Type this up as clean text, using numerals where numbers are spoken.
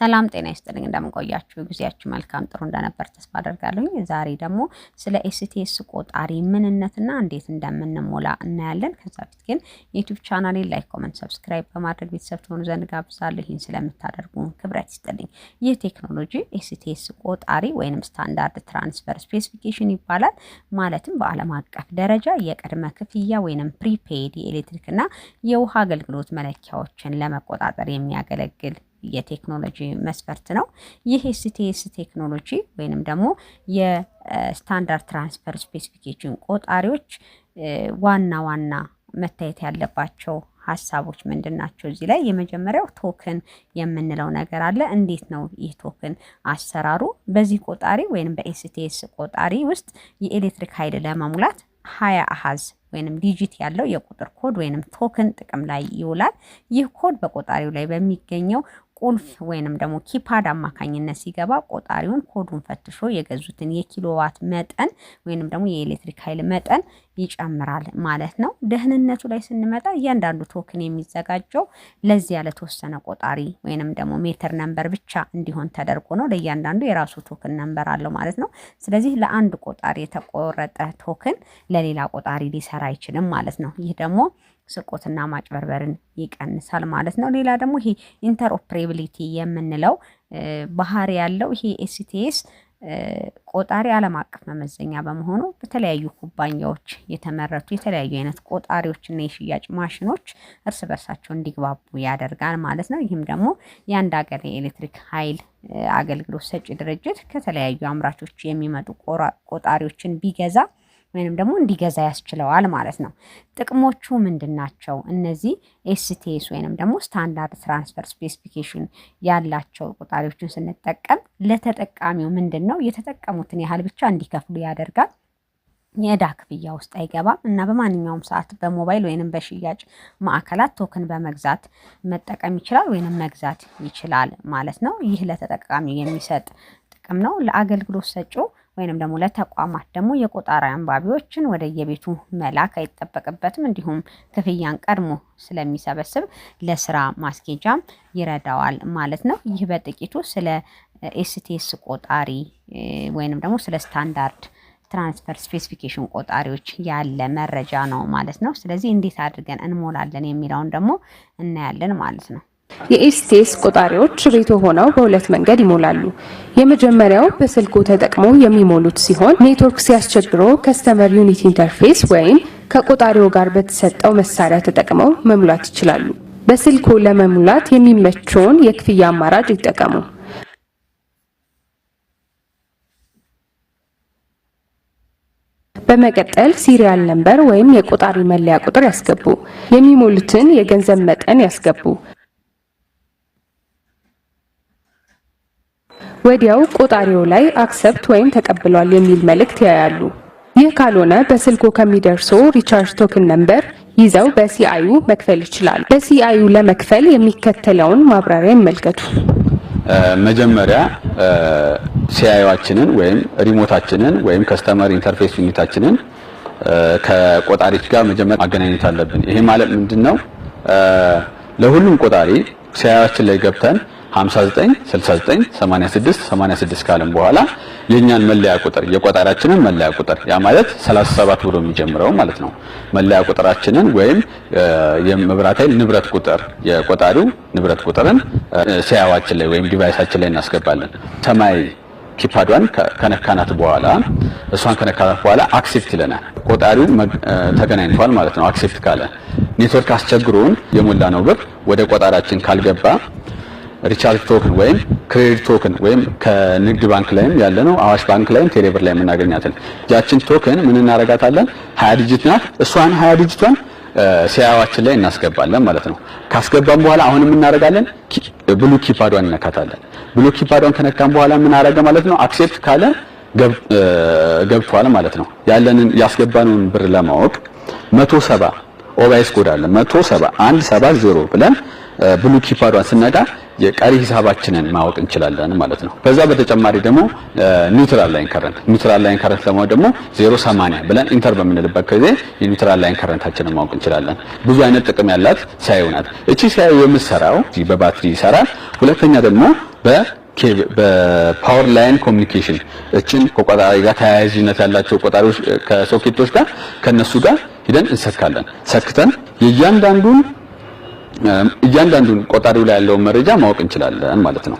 ሰላም ጤና ይስጥልኝ እንደምንቆያችሁ ጊዜያችሁ መልካም ጥሩ እንደነበር ተስፋ አደርጋለሁ። ዛሬ ደግሞ ስለ ኤስቲኤስ ቆጣሪ ምንነትና እንዴት እንደምንሞላ እናያለን። ከዛ በፊት ግን ዩቲዩብ ቻናሌን ላይክ፣ ኮሜንት፣ ሰብስክራይብ በማድረግ ቤተሰብ ትሆኑ ዘንድ ጋብዛለሁ። ይህን ስለምታደርጉ ክብረት ይስጥልኝ። ይህ ቴክኖሎጂ ኤስቲኤስ ቆጣሪ ወይንም ስታንዳርድ ትራንስፈር ስፔሲፊኬሽን ይባላል። ማለትም በዓለም አቀፍ ደረጃ የቅድመ ክፍያ ወይንም ፕሪፔድ የኤሌክትሪክና የውሃ አገልግሎት መለኪያዎችን ለመቆጣጠር የሚያገለግል የቴክኖሎጂ መስፈርት ነው። ይህ ኤስቲኤስ ቴክኖሎጂ ወይንም ደግሞ የስታንዳርድ ትራንስፈር ስፔሲፊኬሽን ቆጣሪዎች ዋና መታየት ያለባቸው ሐሳቦች ምንድናቸው? እዚህ ላይ የመጀመሪያው ቶክን የምንለው ነገር አለ። እንዴት ነው ይህ ቶክን አሰራሩ? በዚህ ቆጣሪ ወይንም በኤስቲኤስ ቆጣሪ ውስጥ የኤሌክትሪክ ኃይል ለመሙላት 20 አሃዝ ወይንም ዲጂት ያለው የቁጥር ኮድ ወይንም ቶክን ጥቅም ላይ ይውላል። ይህ ኮድ በቆጣሪው ላይ በሚገኘው ቁልፍ ወይንም ደግሞ ኪፓድ አማካኝነት ሲገባ ቆጣሪውን ኮዱን ፈትሾ የገዙትን የኪሎዋት መጠን ወይንም ደግሞ የኤሌክትሪክ ኃይል መጠን ይጨምራል ማለት ነው። ደህንነቱ ላይ ስንመጣ እያንዳንዱ ቶክን የሚዘጋጀው ለዚህ ያለ ተወሰነ ቆጣሪ ወይንም ደግሞ ሜትር ነምበር ብቻ እንዲሆን ተደርጎ ነው። ለእያንዳንዱ የራሱ ቶክን ነምበር አለው ማለት ነው። ስለዚህ ለአንድ ቆጣሪ የተቆረጠ ቶክን ለሌላ ቆጣሪ ሊሰራ አይችልም ማለት ነው። ይህ ደግሞ ስርቆትና ማጭበርበርን ይቀንሳል ማለት ነው። ሌላ ደግሞ ይሄ ኢንተርኦፕሬቢሊቲ የምንለው ባህሪ ያለው ይሄ ኤስቲኤስ ቆጣሪ ዓለም አቀፍ መመዘኛ በመሆኑ በተለያዩ ኩባንያዎች የተመረቱ የተለያዩ አይነት ቆጣሪዎችና የሽያጭ ማሽኖች እርስ በርሳቸው እንዲግባቡ ያደርጋል ማለት ነው። ይህም ደግሞ የአንድ ሀገር የኤሌክትሪክ ኃይል አገልግሎት ሰጪ ድርጅት ከተለያዩ አምራቾች የሚመጡ ቆጣሪዎችን ቢገዛ ወይንም ደግሞ እንዲገዛ ያስችለዋል ማለት ነው። ጥቅሞቹ ምንድናቸው? እነዚህ ኤስቲኤስ ወይንም ደግሞ ስታንዳርድ ትራንስፈር ስፔሲፊኬሽን ያላቸው ቆጣሪዎችን ስንጠቀም ለተጠቃሚው ምንድነው የተጠቀሙትን ያህል ብቻ እንዲከፍሉ ያደርጋል። የዕዳ ክፍያ ውስጥ አይገባም እና በማንኛውም ሰዓት በሞባይል ወይንም በሽያጭ ማዕከላት ቶክን በመግዛት መጠቀም ይችላል ወይንም መግዛት ይችላል ማለት ነው። ይህ ለተጠቃሚው የሚሰጥ ጥቅም ነው። ለአገልግሎት ሰጪው ወይንም ደግሞ ለተቋማት ደግሞ የቆጣሪ አንባቢዎችን ወደ የቤቱ መላክ አይጠበቅበትም። እንዲሁም ክፍያን ቀድሞ ስለሚሰበስብ ለስራ ማስኬጃም ይረዳዋል ማለት ነው። ይህ በጥቂቱ ስለ ኤስቲኤስ ቆጣሪ ወይንም ደግሞ ስለ ስታንዳርድ ትራንስፈር ስፔሲፊኬሽን ቆጣሪዎች ያለ መረጃ ነው ማለት ነው። ስለዚህ እንዴት አድርገን እንሞላለን የሚለውን ደግሞ እናያለን ማለት ነው። የኤስቲኤስ ቆጣሪዎች ቤቶ ሆነው በሁለት መንገድ ይሞላሉ። የመጀመሪያው በስልኩ ተጠቅመው የሚሞሉት ሲሆን ኔትወርክ ሲያስቸግሮ ከስተመር ዩኒት ኢንተርፌስ ወይም ከቆጣሪው ጋር በተሰጠው መሳሪያ ተጠቅመው መሙላት ይችላሉ። በስልኩ ለመሙላት የሚመቸውን የክፍያ አማራጭ ይጠቀሙ። በመቀጠል ሲሪያል ነምበር ወይም የቆጣሪ መለያ ቁጥር ያስገቡ። የሚሞሉትን የገንዘብ መጠን ያስገቡ። ወዲያው ቆጣሪው ላይ አክሰፕት ወይም ተቀብሏል የሚል መልእክት ያያሉ። ይህ ካልሆነ በስልኩ ከሚደርሶ ሪቻርጅ ቶክን ነምበር ይዘው በሲአዩ መክፈል ይችላሉ። በሲአዩ ለመክፈል የሚከተለውን ማብራሪያ ይመልከቱ። መጀመሪያ ሲአዩአችንን ወይም ሪሞታችንን ወይም ከስተመር ኢንተርፌስ ዩኒታችንን ከቆጣሪዎች ጋር መጀመሪያ ማገናኘት አለብን። ይሄ ማለት ምንድነው? ለሁሉም ቆጣሪ ሲአዩአችን ላይ ገብተን 59 69 86 86 ካለን በኋላ የኛን መለያ ቁጥር የቆጣሪያችንን መለያ ቁጥር ያ ማለት 37 ብሎ የሚጀምረው ማለት ነው መለያ ቁጥራችንን ወይም የመብራት ኃይል ንብረት ቁጥር የቆጣሪው ንብረት ቁጥርን ሲአዩአችን ላይ ወይም ዲቫይሳችን ላይ እናስገባለን። ሰማይ ኪፓዷን ከነካናት በኋላ እሷን ከነካናት በኋላ አክሴፕት ይለናል። ቆጣሪው ተገናኝቷል ማለት ነው። አክሴፕት ካለ ኔትወርክ አስቸግሮን የሞላ ነው ብር ወደ ቆጣሪያችን ካልገባ ሪቻርጅ ቶክን ወይም ክሬዲት ቶክን ወይም ከንግድ ባንክ ላይም ያለ ነው አዋሽ ባንክ ላይም ቴሌብር ላይ የምናገኛትን ያችን ቶክን ምን እናረጋታለን? 20 ዲጂት ናት። እሷን 20 ዲጂቷን ሲአዩአችን ላይ እናስገባለን ማለት ነው። ካስገባን በኋላ አሁን ምን እናረጋለን? ብሉ ኪፓዷን እንነካታለን። ብሉ ኪፓዷን ከነካን በኋላ ምን አረገ ማለት ነው? አክሴፕት ካለ ገብቷል ማለት ነው። ያለንን ያስገባነውን ብር ለማወቅ 170 ኦባይስ ኮድ አለ 170 170 ብለን ብሉ ኪፓዷን ስነጋ የቀሪ ሂሳባችንን ማወቅ እንችላለን ማለት ነው። ከዛ በተጨማሪ ደግሞ ኒውትራል ላይን ከረንት ለማወቅ ደግሞ 0.80 ብለን ኢንተር በምንልበት ጊዜ የኒውትራል ላይን ከረንታችንን ማወቅ እንችላለን። ብዙ አይነት ጥቅም ያላት ሲአይኦ ናት። እቺ ሲአይኦ የምትሰራው በባትሪ ይሰራል። ሁለተኛ ደግሞ በፓወር ላይን ኮሚኒኬሽን እችን ከቆጣሪ ጋር ተያያዥነት ያላቸው ቆጣሪዎች ከሶኬቶች ጋር ከነሱ ጋር ሄደን እንሰካለን። ሰክተን እያንዳንዱን ቆጣሪው ላይ ያለውን መረጃ ማወቅ እንችላለን ማለት ነው።